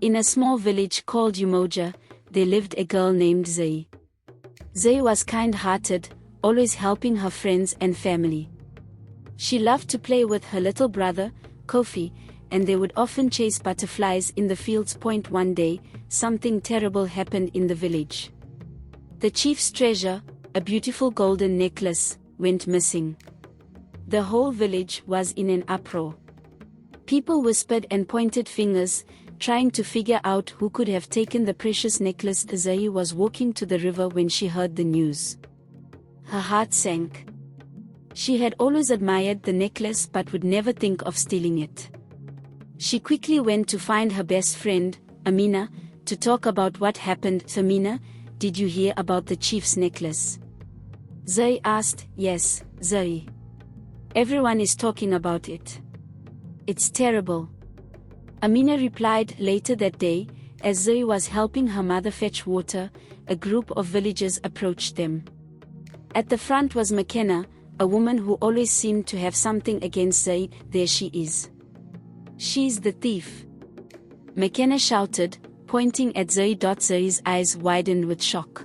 In a small village called Umoja, there lived a girl named Zai. Zai was kind-hearted, always helping her friends and family. She loved to play with her little brother, Kofi, and they would often chase butterflies in the fields. One day, something terrible happened in the village. The chief's treasure, a beautiful golden necklace, went missing. The whole village was in an uproar. People whispered and pointed fingers, trying to figure out who could have taken the precious necklace. Zai was walking to the river when she heard the news. Her heart sank. She had always admired the necklace but would never think of stealing it. She quickly went to find her best friend, Amina, to talk about what happened. Amina, did you hear about the chief's necklace? Zai asked. Yes, Zai. Everyone is talking about it. It's terrible. Amina replied. Later that day, as Zai was helping her mother fetch water, a group of villagers approached them. At the front was McKenna, a woman who always seemed to have something against Zai. There she is. She's the thief, McKenna shouted, pointing at Zai. Zai's eyes widened with shock.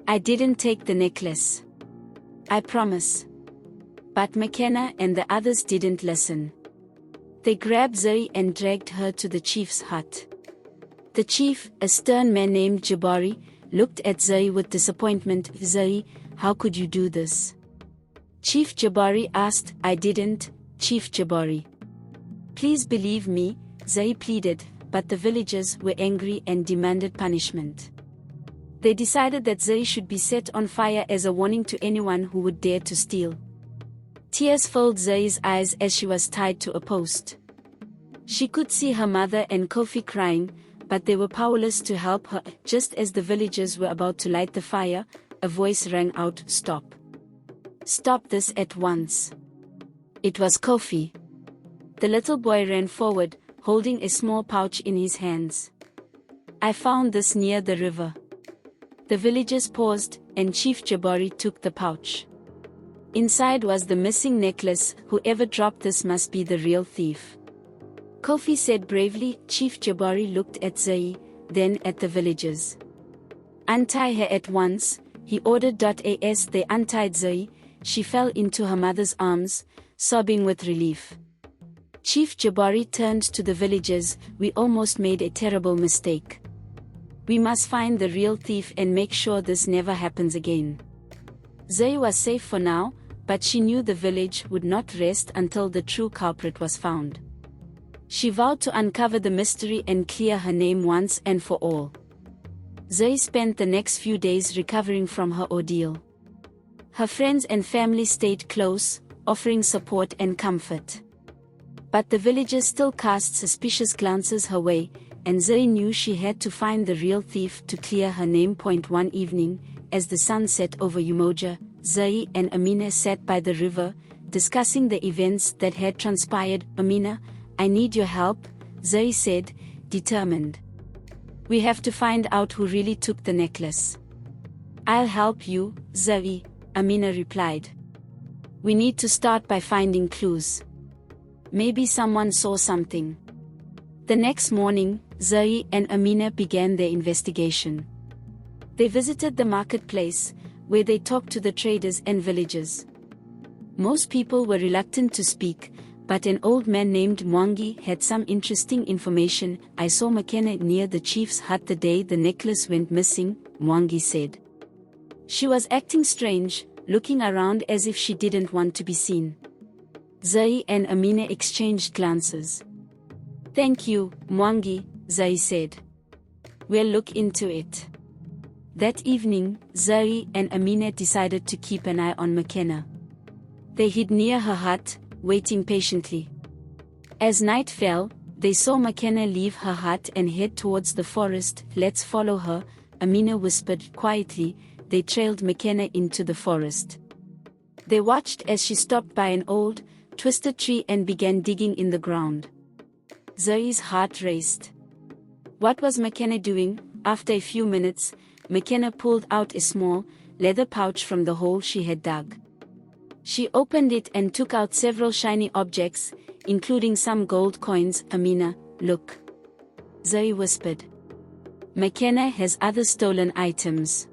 I didn't take the necklace. I promise. But McKenna and the others didn't listen. They grabbed Zai and dragged her to the chief's hut. The chief, a stern man named Jabari, looked at Zai with disappointment. Zai, how could you do this? Chief Jabari asked. I didn't, Chief Jabari. Please believe me, Zai pleaded, but the villagers were angry and demanded punishment. They decided that Zai should be set on fire as a warning to anyone who would dare to steal. Tears filled Zai's eyes as she was tied to a post. She could see her mother and Kofi crying, but they were powerless to help her. Just as the villagers were about to light the fire, a voice rang out. Stop. Stop this at once. It was Kofi. The little boy ran forward, holding a small pouch in his hands. I found this near the river. The villagers paused, and Chief Jabari took the pouch. Inside was the missing necklace. Whoever dropped this must be the real thief. Kofi said bravely. Chief Jabari looked at Zai, then at the villagers. Untie her at once, he ordered. As they untied Zai, she fell into her mother's arms, sobbing with relief. Chief Jabari turned to the villagers. We almost made a terrible mistake. We must find the real thief and make sure this never happens again. Zai was safe for now, but she knew the village would not rest until the true culprit was found. She vowed to uncover the mystery and clear her name once and for all. Zai spent the next few days recovering from her ordeal. Her friends and family stayed close, offering support and comfort. But the villagers still cast suspicious glances her way, and Zai knew she had to find the real thief to clear her name. One evening, as the sun set over Umoja, Zai and Amina sat by the river, discussing the events that had transpired. Amina, I need your help, Zai said, determined. We have to find out who really took the necklace. I'll help you, Zai, Amina replied. We need to start by finding clues. Maybe someone saw something. The next morning, Zai and Amina began their investigation. They visited the marketplace, where they talked to the traders and villagers. Most people were reluctant to speak, but an old man named Mwangi had some interesting information. I saw McKenna near the chief's hut the day the necklace went missing, Mwangi said. She was acting strange, looking around as if she didn't want to be seen. Zai and Amina exchanged glances. Thank you, Mwangi, Zai said. We'll look into it. That evening, Zai and Amina decided to keep an eye on McKenna. They hid near her hut, waiting patiently. As night fell, they saw McKenna leave her hut and head towards the forest. Let's follow her, Amina whispered quietly. They trailed McKenna into the forest. They watched as she stopped by an old, twisted tree and began digging in the ground. Zai's heart raced. What was McKenna doing? After a few minutes, McKenna pulled out a small, leather pouch from the hole she had dug. She opened it and took out several shiny objects, including some gold coins. Amina, look. Zoe whispered. McKenna has other stolen items.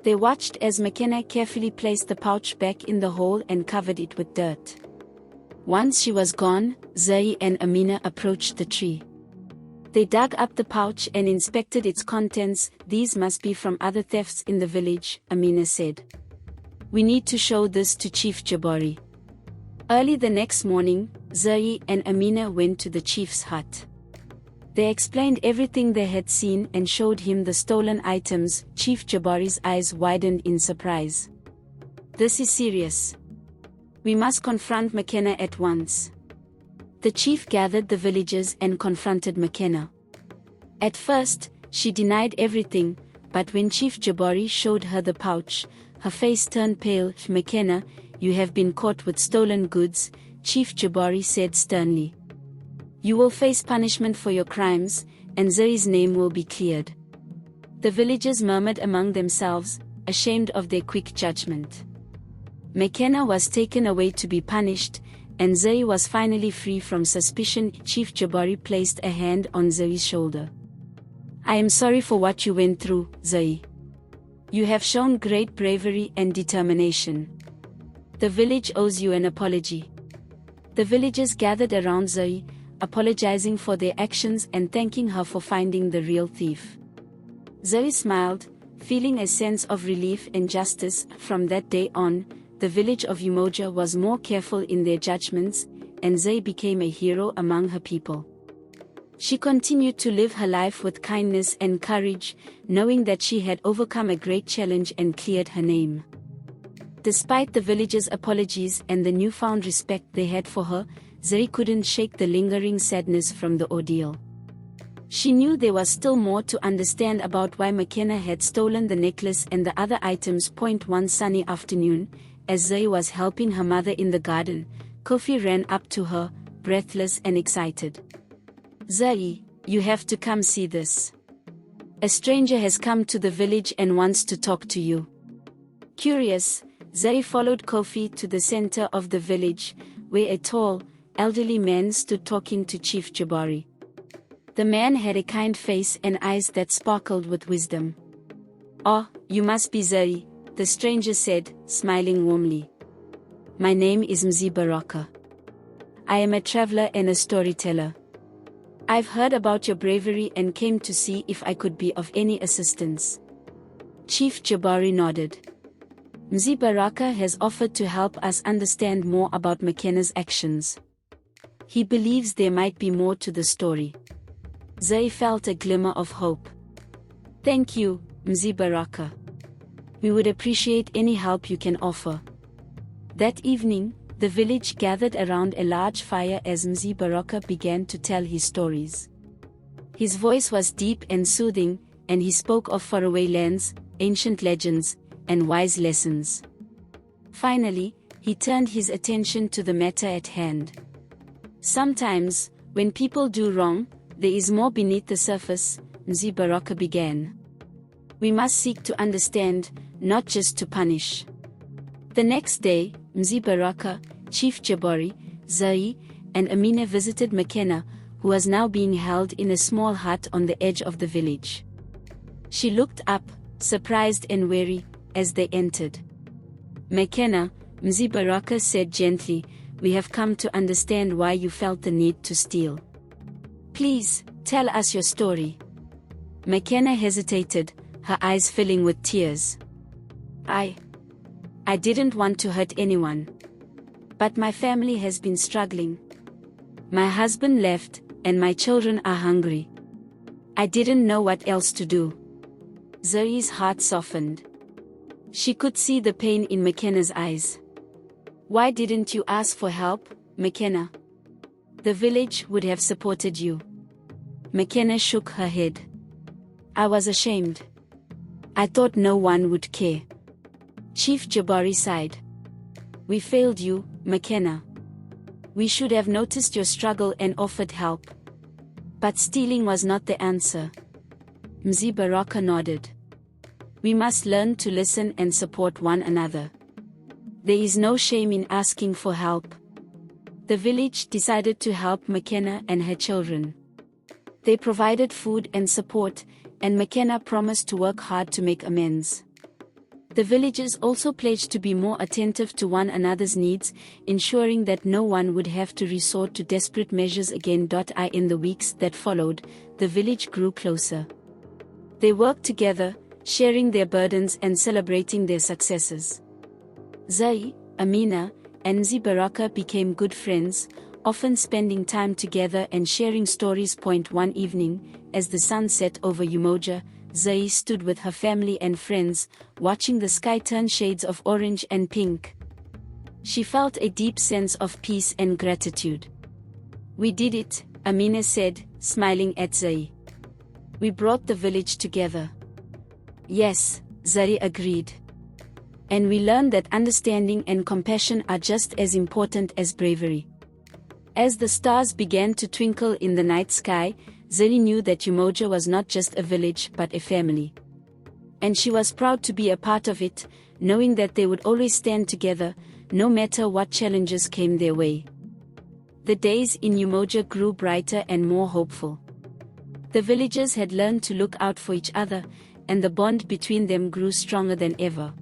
They watched as McKenna carefully placed the pouch back in the hole and covered it with dirt. Once she was gone, Zoe and Amina approached the tree. They dug up the pouch and inspected its contents. These must be from other thefts in the village, Amina said. We need to show this to Chief Jabari. Early the next morning, Zoe and Amina went to the chief's hut. They explained everything they had seen and showed him the stolen items. Chief Jabari's eyes widened in surprise. This is serious. We must confront McKenna at once. The chief gathered the villagers and confronted McKenna. At first, she denied everything, but when Chief Jabari showed her the pouch, her face turned pale. McKenna, you have been caught with stolen goods, Chief Jabari said sternly. You will face punishment for your crimes, and Zoe's name will be cleared. The villagers murmured among themselves, ashamed of their quick judgment. McKenna was taken away to be punished, and Zoe was finally free from suspicion. Chief Jabari placed a hand on Zoe's shoulder. I am sorry for what you went through, Zoe. You have shown great bravery and determination. The village owes you an apology. The villagers gathered around Zoe, apologizing for their actions and thanking her for finding the real thief. Zoe smiled, feeling a sense of relief and justice. From that day on, the village of Umoja was more careful in their judgments, and Zoe became a hero among her people. She continued to live her life with kindness and courage, knowing that she had overcome a great challenge and cleared her name. Despite the villagers' apologies and the newfound respect they had for her, Zoe couldn't shake the lingering sadness from the ordeal. She knew there was still more to understand about why McKenna had stolen the necklace and the other items. One sunny afternoon, as Zoe was helping her mother in the garden, Kofi ran up to her, breathless and excited. Zoe, you have to come see this. A stranger has come to the village and wants to talk to you. Curious, Zoe followed Kofi to the center of the village, where a tall, elderly man stood talking to Chief Jabari. The man had a kind face and eyes that sparkled with wisdom. Oh, you must be Zoe, the stranger said, smiling warmly. My name is Mzibaraka. I am a traveler and a storyteller. I've heard about your bravery and came to see if I could be of any assistance. Chief Jabari nodded. Mzibaraka has offered to help us understand more about McKenna's actions. He believes there might be more to the story. Zoe felt a glimmer of hope. Thank you, Mzibaraka. We would appreciate any help you can offer. That evening, the village gathered around a large fire as Mzibaraka began to tell his stories. His voice was deep and soothing, and he spoke of faraway lands, ancient legends, and wise lessons. Finally, he turned his attention to the matter at hand. Sometimes, when people do wrong, there is more beneath the surface, Mzibaraka began. We must seek to understand, not just to punish. The next day, Mzibaraka, Chief Jabari, Zoe, and Amina visited McKenna, who was now being held in a small hut on the edge of the village. She looked up, surprised and wary, as they entered. McKenna, Mzibaraka said gently, we have come to understand why you felt the need to steal. Please, tell us your story. McKenna hesitated, her eyes filling with tears. I didn't want to hurt anyone. But my family has been struggling. My husband left, and my children are hungry. I didn't know what else to do. Zoe's heart softened. She could see the pain in McKenna's eyes. Why didn't you ask for help, McKenna? The village would have supported you. McKenna shook her head. I was ashamed. I thought no one would care. Chief Jabari sighed. We failed you, McKenna. We should have noticed your struggle and offered help. But stealing was not the answer. Mzibaraka nodded. We must learn to listen and support one another. There is no shame in asking for help. The village decided to help McKenna and her children. They provided food and support, and McKenna promised to work hard to make amends. The villagers also pledged to be more attentive to one another's needs, ensuring that no one would have to resort to desperate measures again. In the weeks that followed, the village grew closer. They worked together, sharing their burdens and celebrating their successes. Zai, Amina, and Mzi became good friends, often spending time together and sharing stories. One evening, as the sun set over Umoja, Zai stood with her family and friends, watching the sky turn shades of orange and pink. She felt a deep sense of peace and gratitude. "We did it," Amina said, smiling at Zai. "We brought the village together." "Yes," Zai agreed. "And we learned that understanding and compassion are just as important as bravery." As the stars began to twinkle in the night sky, Zari knew that Umoja was not just a village but a family. And she was proud to be a part of it, knowing that they would always stand together, no matter what challenges came their way. The days in Umoja grew brighter and more hopeful. The villagers had learned to look out for each other, and the bond between them grew stronger than ever.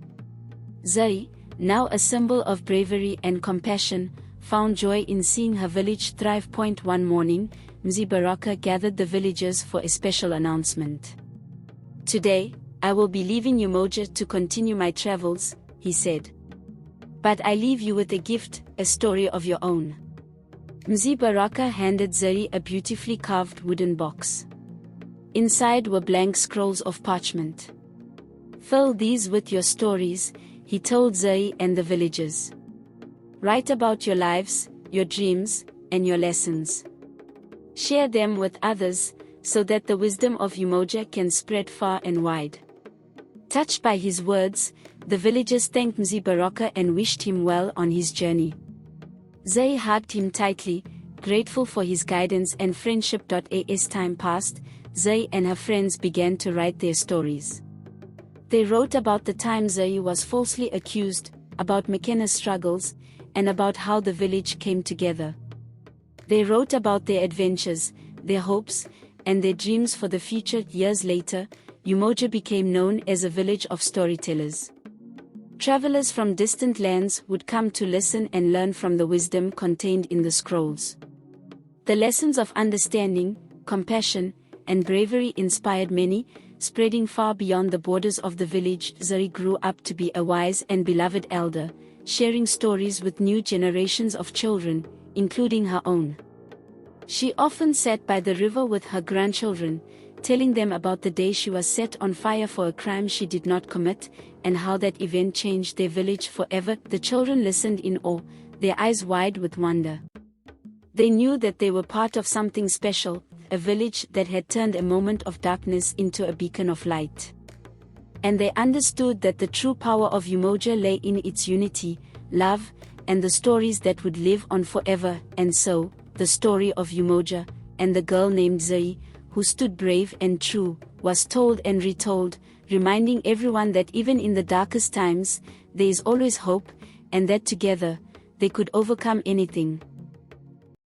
Zari, now a symbol of bravery and compassion, found joy in seeing her village thrive. One morning, Mzi gathered the villagers for a special announcement. "Today, I will be leaving Umoja to continue my travels," he said. "But I leave you with a gift, a story of your own." Mzi handed Zari a beautifully carved wooden box. Inside were blank scrolls of parchment. "Fill these with your stories," he told Zari and the villagers. "Write about your lives, your dreams, and your lessons. Share them with others, so that the wisdom of Umoja can spread far and wide." Touched by his words, the villagers thanked Mzi and wished him well on his journey. Zai hugged him tightly, grateful for his guidance and friendship. As time passed, Zai and her friends began to write their stories. They wrote about the time Zai was falsely accused, about McKenna's struggles, and about how the village came together. They wrote about their adventures, their hopes, and their dreams for the future. Years later, Umoja became known as a village of storytellers. Travelers from distant lands would come to listen and learn from the wisdom contained in the scrolls. The lessons of understanding, compassion, and bravery inspired many, spreading far beyond the borders of the village. Zari grew up to be a wise and beloved elder, sharing stories with new generations of children, including her own. She often sat by the river with her grandchildren, telling them about the day she was set on fire for a crime she did not commit, and how that event changed their village forever. The children listened in awe, their eyes wide with wonder. They knew that they were part of something special, a village that had turned a moment of darkness into a beacon of light. And they understood that the true power of Umoja lay in its unity, love, and the stories that would live on forever. And so, the story of Umoja, and the girl named Zai, who stood brave and true, was told and retold, reminding everyone that even in the darkest times, there is always hope, and that together, they could overcome anything.